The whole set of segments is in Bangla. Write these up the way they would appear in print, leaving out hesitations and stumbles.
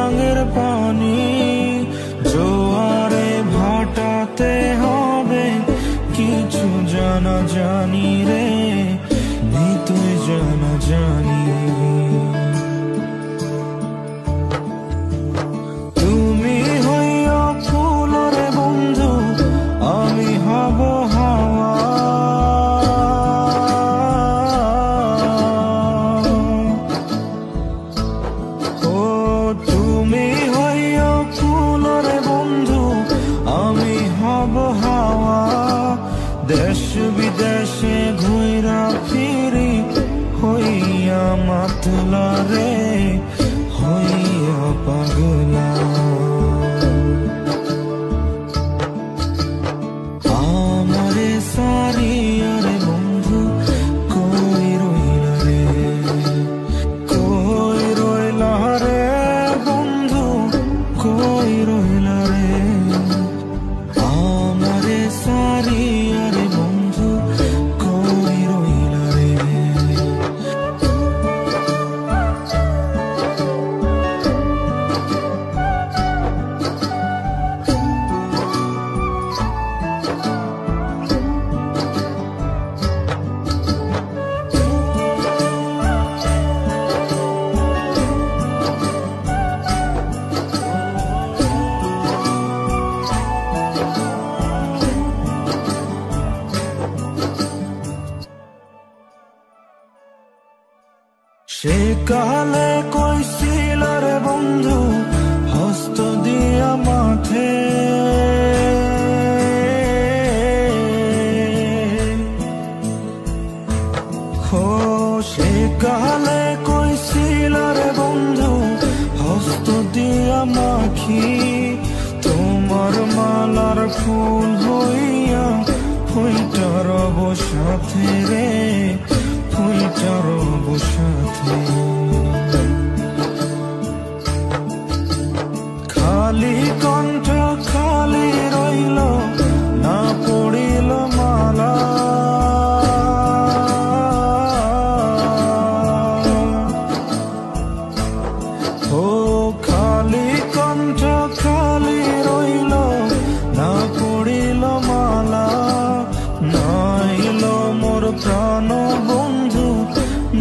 গাঙের পানি জোয়ারে ভাটাতে হবে কিছু জানা জানি রে, তুই জানা জানি। তুমি হইয়া ফুলরে বন্ধু, আমি হব হাওয়া। ও তুমি হইয়া ফুলরে বন্ধু, আমি হব হাওয়া। দেশ বিদেশে ঘুইরা ফিরি হইয়া মাতলা রে, হইয়া পাগলা। আমারে সারিয়ারে বন্ধু কই রইলা রে, কই রইলা রে বন্ধু, কই রইলা রে। আমারে সারিয়ারে বন্ধু কই রইলা রে। সে কালে কইছিল রে বন্ধু হস্ত দিয়া মাঠে, হো সে কালে কইছিল রে বন্ধু হস্ত দিয়া মাখি। তোমার মালার ফুল হইয়া ফুইটার সাথে রে, ফুইটার সাথে। খালি কণ্ঠ খালি রইল না পড়িল মালা। ও খালি কণ্ঠ খালি রইল না পড়িল মালা। নাইল মোর প্রাণ বন্ধু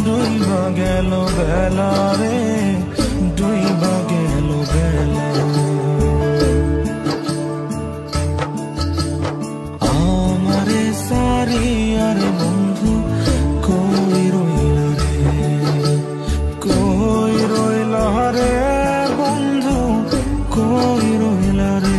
ডুইবা গেল বেলা রে, ডুইবা গেল বেলা। আমারে সারিয়ার বন্ধু কই রইলা রে, কই রইলা রে বন্ধু, কই রইলা রে।